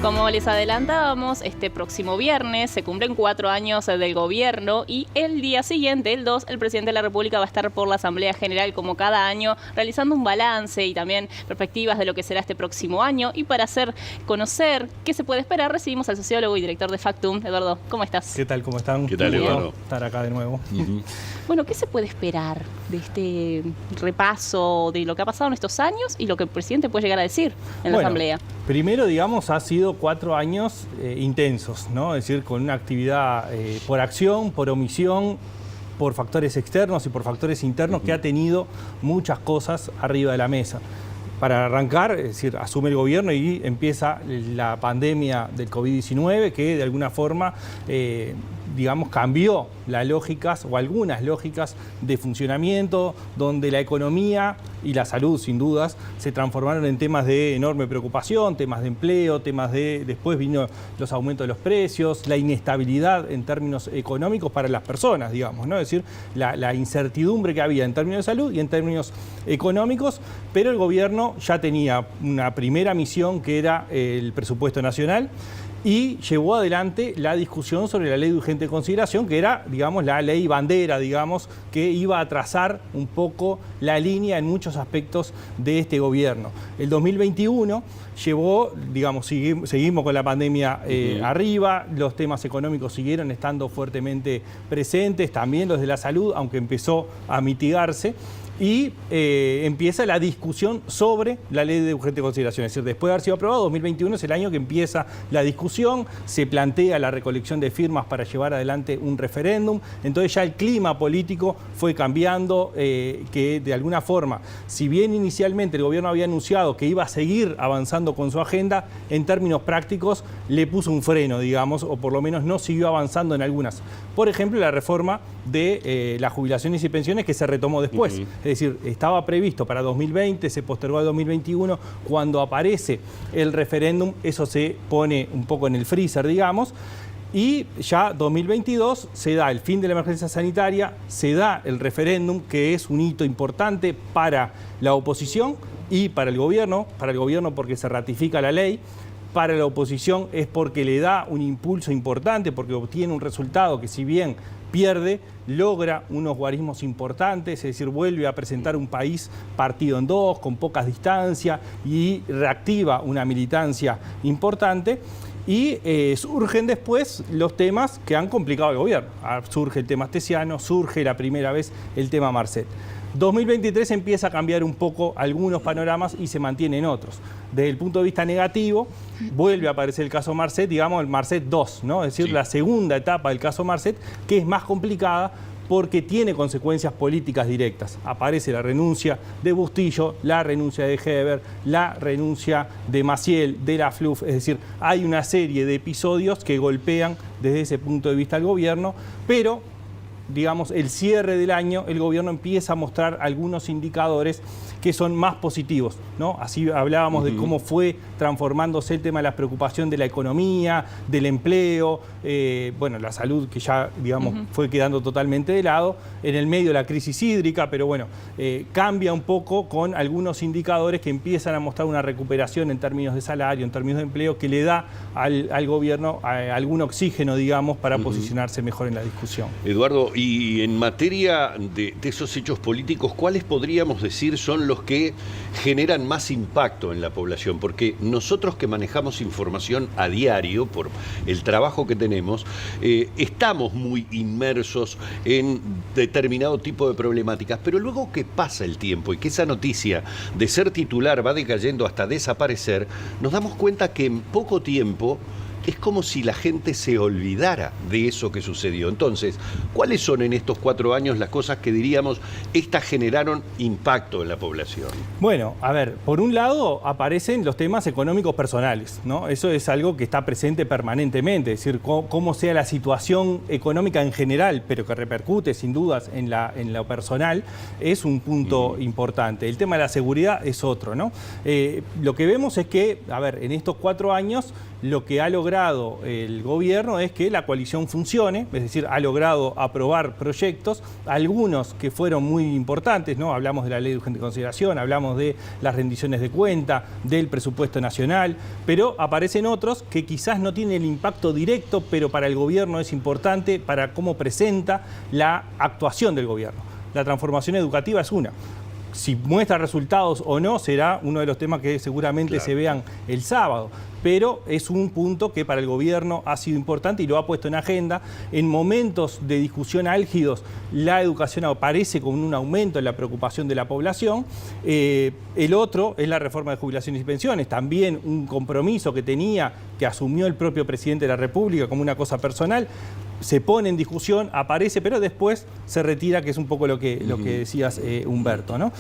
Como les adelantábamos, este próximo viernes se cumplen 4 años del gobierno y el día siguiente, el 2, el presidente de la República va a estar por la Asamblea General como cada año, realizando un balance y también perspectivas de lo que será este próximo año. Y para hacer conocer qué se puede esperar, recibimos al sociólogo y director de Factum. Eduardo, ¿cómo estás? ¿Qué tal? ¿Cómo están? ¿Qué tal, Eduardo? Estar acá de nuevo. Bueno, ¿qué se puede esperar de este repaso de lo que ha pasado en estos años y lo que el presidente puede llegar a decir en la Asamblea? Primero, digamos, ha sido 4 años intensos, ¿no? Es decir, con una actividad por acción, por omisión, por factores externos y por factores internos que ha tenido muchas cosas arriba de la mesa. Para arrancar, es decir, asume el gobierno y empieza la pandemia del COVID-19 que de alguna forma, digamos, cambió las lógicas o algunas lógicas de funcionamiento, donde la economía y la salud, sin dudas, se transformaron en temas de enorme preocupación, temas de empleo, temas de... Después vino los aumentos de los precios, la inestabilidad en términos económicos para las personas, digamos, ¿no? Es decir, la incertidumbre que había en términos de salud y en términos económicos, pero el gobierno ya tenía una primera misión que era el presupuesto nacional y llevó adelante la discusión sobre la ley de urgente consideración, que era, digamos, la ley bandera, digamos, que iba a trazar un poco la línea en muchos aspectos de este gobierno. El 2021 llevó, digamos, seguimos con la pandemia arriba, los temas económicos siguieron estando fuertemente presentes, también los de la salud, aunque empezó a mitigarse. Y empieza la discusión sobre la ley de urgente consideración. Es decir, después de haber sido aprobado, 2021 es el año que empieza la discusión, se plantea la recolección de firmas para llevar adelante un referéndum. Entonces ya el clima político fue cambiando, que de alguna forma, si bien inicialmente el gobierno había anunciado que iba a seguir avanzando con su agenda, en términos prácticos le puso un freno, digamos, o por lo menos no siguió avanzando en algunas. Por ejemplo, la reforma de las jubilaciones y pensiones que se retomó después. Es decir, estaba previsto para 2020, se postergó a 2021. Cuando aparece el referéndum, eso se pone un poco en el freezer, digamos. Y ya 2022 se da el fin de la emergencia sanitaria, se da el referéndum, que es un hito importante para la oposición y para el gobierno porque se ratifica la ley. Para la oposición es porque le da un impulso importante, porque obtiene un resultado que, si bien pierde, logra unos guarismos importantes, es decir, vuelve a presentar un país partido en dos, con pocas distancias, y reactiva una militancia importante. Y surgen después los temas que han complicado al gobierno. Surge el tema Astesiano, surge la primera vez el tema Marcet. 2023 empieza a cambiar un poco algunos panoramas y se mantienen otros. Desde el punto de vista negativo, vuelve a aparecer el caso Marcet, digamos el Marcet 2, ¿no? Es decir, la segunda etapa del caso Marcet, que es más complicada porque tiene consecuencias políticas directas. Aparece la renuncia de Bustillo, la renuncia de Heber, la renuncia de Maciel, de la FLUF. Es decir, hay una serie de episodios que golpean desde ese punto de vista al gobierno, pero, digamos, el cierre del año, el gobierno empieza a mostrar algunos indicadores que son más positivos, ¿no? Así hablábamos de cómo fue transformándose el tema de la preocupación de la economía, del empleo, bueno, la salud que ya, digamos, fue quedando totalmente de lado, en el medio de la crisis hídrica, pero bueno, cambia un poco con algunos indicadores que empiezan a mostrar una recuperación en términos de salario, en términos de empleo, que le da al gobierno algún oxígeno, digamos, para posicionarse mejor en la discusión. Eduardo, y en materia de esos hechos políticos, ¿cuáles podríamos decir son los que generan más impacto en la población? Porque nosotros que manejamos información a diario por el trabajo que tenemos, estamos muy inmersos en determinado tipo de problemáticas, pero luego que pasa el tiempo y que esa noticia de ser titular va decayendo hasta desaparecer, nos damos cuenta que en poco tiempo es como si la gente se olvidara de eso que sucedió. Entonces, ¿cuáles son en estos 4 años las cosas que diríamos, estas generaron impacto en la población? Bueno, a ver, por un lado aparecen los temas económicos personales, ¿no? Eso es algo que está presente permanentemente, es decir, cómo sea la situación económica en general, pero que repercute sin dudas en lo personal, es un punto importante. El tema de la seguridad es otro, ¿no? Lo que vemos es que, a ver, en estos 4 años, lo que ha logrado logrado el gobierno es que la coalición funcione, es decir, ha logrado aprobar proyectos, algunos que fueron muy importantes, ¿no? Hablamos de la ley de urgente consideración, hablamos de las rendiciones de cuenta, del presupuesto nacional, pero aparecen otros que quizás no tienen el impacto directo, pero para el gobierno es importante para cómo presenta la actuación del gobierno. La transformación educativa es una. Si muestra resultados o no, será uno de los temas que seguramente se vean el sábado. Pero es un punto que para el gobierno ha sido importante y lo ha puesto en agenda. En momentos de discusión álgidos, la educación aparece con un aumento en la preocupación de la población. El otro es la reforma de jubilaciones y pensiones, también un compromiso que asumió el propio presidente de la República como una cosa personal. Se pone en discusión, aparece, pero después se retira, que es un poco lo que decías, Humberto, ¿no?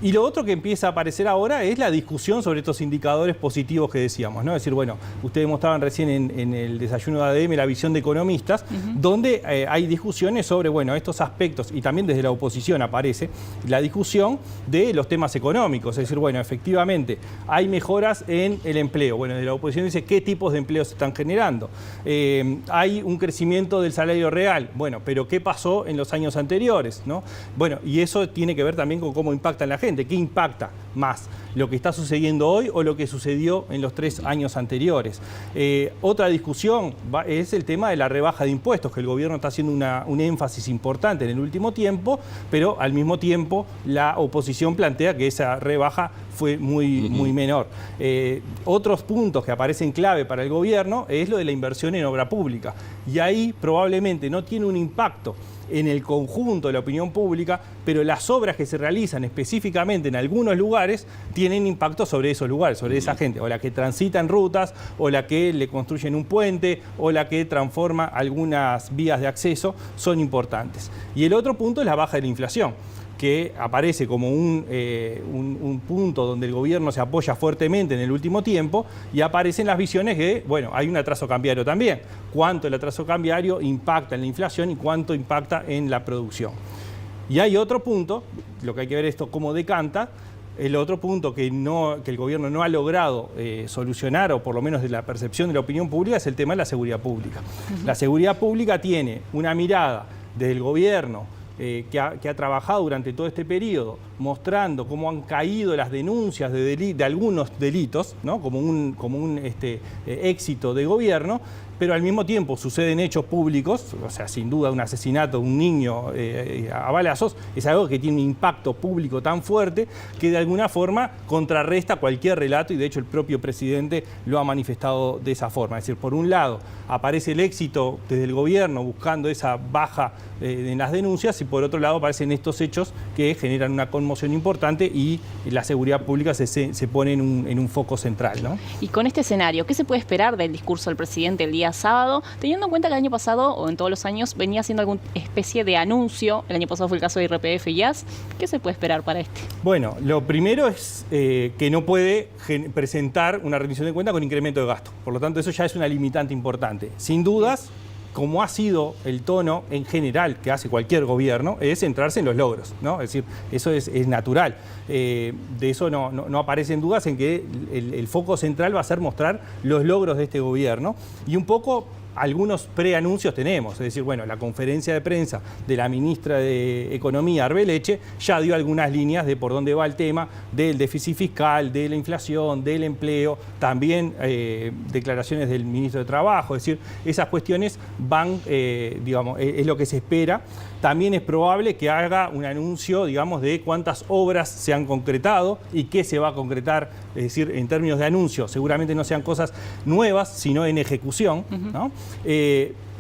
Y lo otro que empieza a aparecer ahora es la discusión sobre estos indicadores positivos que decíamos, ¿no? Es decir, bueno, ustedes mostraban recién en el desayuno de ADM la visión de economistas, donde hay discusiones sobre, bueno, estos aspectos, y también desde la oposición aparece la discusión de los temas económicos. Es decir, bueno, efectivamente, hay mejoras en el empleo. Bueno, desde la oposición dice qué tipos de empleos se están generando. Hay un crecimiento del salario real. Bueno, pero ¿qué pasó en los años anteriores, ¿no? Bueno, y eso tiene que ver también con cómo impacta en la gente. ¿Qué impacta más? ¿Lo que está sucediendo hoy o lo que sucedió en los 3 años anteriores? Otra discusión es el tema de la rebaja de impuestos, que el gobierno está haciendo un énfasis importante en el último tiempo, pero al mismo tiempo la oposición plantea que esa rebaja fue muy menor. Otros puntos que aparecen clave para el gobierno es lo de la inversión en obra pública. Y ahí probablemente no tiene un impacto en el conjunto de la opinión pública, pero las obras que se realizan específicamente en algunos lugares tienen impacto sobre esos lugares, sobre esa gente, o la que transita en rutas, o la que le construyen un puente, o la que transforma algunas vías de acceso, son importantes. Y el otro punto es la baja de la inflación, que aparece como un punto donde el gobierno se apoya fuertemente en el último tiempo, y aparecen las visiones que, bueno, hay un atraso cambiario también. Cuánto el atraso cambiario impacta en la inflación y cuánto impacta en la producción. Y hay otro punto, lo que hay que ver esto cómo decanta. El otro punto que el gobierno no ha logrado solucionar, o por lo menos de la percepción de la opinión pública, es el tema de la seguridad pública. La seguridad pública tiene una mirada del gobierno que ha trabajado durante todo este periodo, mostrando cómo han caído las denuncias de algunos delitos, ¿no? como un éxito de gobierno, pero al mismo tiempo suceden hechos públicos, o sea, sin duda un asesinato de un niño a balazos, es algo que tiene un impacto público tan fuerte que de alguna forma contrarresta cualquier relato, y de hecho el propio presidente lo ha manifestado de esa forma. Es decir, por un lado aparece el éxito desde el gobierno buscando esa baja en las denuncias, y por otro lado aparecen estos hechos que generan una conmoción importante y la seguridad pública se pone en un foco central, ¿no? Y con este escenario, ¿qué se puede esperar del discurso del presidente el día sábado, teniendo en cuenta que el año pasado, o en todos los años, venía haciendo alguna especie de anuncio? El año pasado fue el caso de IRPF y IAS. ¿Qué se puede esperar para este? Bueno, lo primero es que no puede presentar una rendición de cuenta con incremento de gasto. Por lo tanto, eso ya es una limitante importante. Sin dudas, como ha sido el tono en general que hace cualquier gobierno, es centrarse en los logros, ¿no? Es decir, eso es natural. De eso no aparecen dudas en que el foco central va a ser mostrar los logros de este gobierno, y un poco algunos preanuncios tenemos. Es decir, bueno, la conferencia de prensa de la ministra de Economía, Arbeleche, ya dio algunas líneas de por dónde va el tema del déficit fiscal, de la inflación, del empleo, también declaraciones del ministro de Trabajo. Es decir, esas cuestiones van, digamos, es lo que se espera. También es probable que haga un anuncio, digamos, de cuántas obras se han concretado y qué se va a concretar. Es decir, en términos de anuncio, seguramente no sean cosas nuevas, sino en ejecución, ¿no?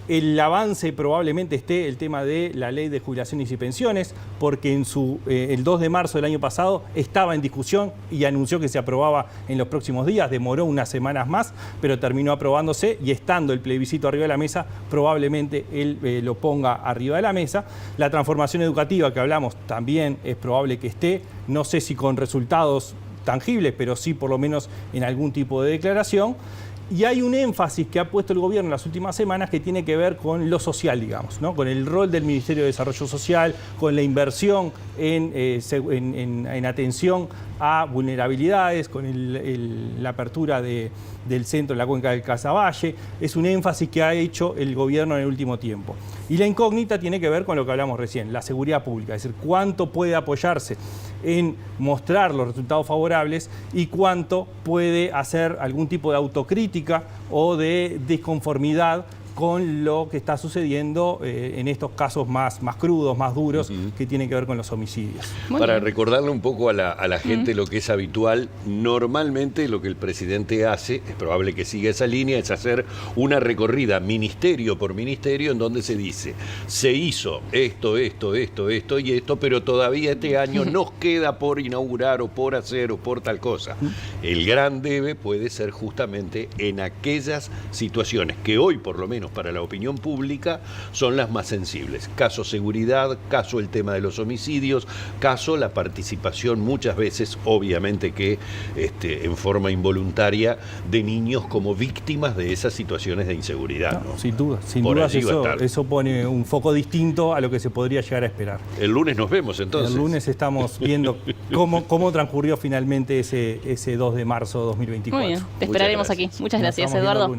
El avance probablemente esté el tema de la ley de jubilaciones y pensiones, porque el 2 de marzo del año pasado estaba en discusión y anunció que se aprobaba en los próximos días. Demoró unas semanas más, pero terminó aprobándose, y estando el plebiscito arriba de la mesa, probablemente él lo ponga arriba de la mesa. La transformación educativa que hablamos también es probable que esté, no sé si con resultados tangibles, pero sí por lo menos en algún tipo de declaración. Y hay un énfasis que ha puesto el gobierno en las últimas semanas que tiene que ver con lo social, digamos, ¿no? Con el rol del Ministerio de Desarrollo Social, con la inversión en atención a vulnerabilidades, con la apertura del centro en la cuenca del Casaballe. Es un énfasis que ha hecho el gobierno en el último tiempo. Y la incógnita tiene que ver con lo que hablamos recién, la seguridad pública, es decir, cuánto puede apoyarse en mostrar los resultados favorables y cuánto puede hacer algún tipo de autocrítica o de disconformidad con lo que está sucediendo en estos casos más crudos, más duros, que tienen que ver con los homicidios. Para recordarle un poco a la gente lo que es habitual, normalmente lo que el presidente hace, es probable que siga esa línea, es hacer una recorrida ministerio por ministerio en donde se dice, se hizo esto y esto, pero todavía este año nos queda por inaugurar o por hacer o por tal cosa. El gran debe puede ser justamente en aquellas situaciones que hoy, por lo menos para la opinión pública, son las más sensibles. Caso seguridad, caso el tema de los homicidios, caso la participación muchas veces, obviamente que en forma involuntaria, de niños como víctimas de esas situaciones de inseguridad. No, sin duda eso pone un foco distinto a lo que se podría llegar a esperar. El lunes nos vemos entonces. El lunes estamos viendo cómo transcurrió finalmente ese 2 de marzo de 2024. Muy bien, te esperaremos aquí. Muchas gracias, Eduardo.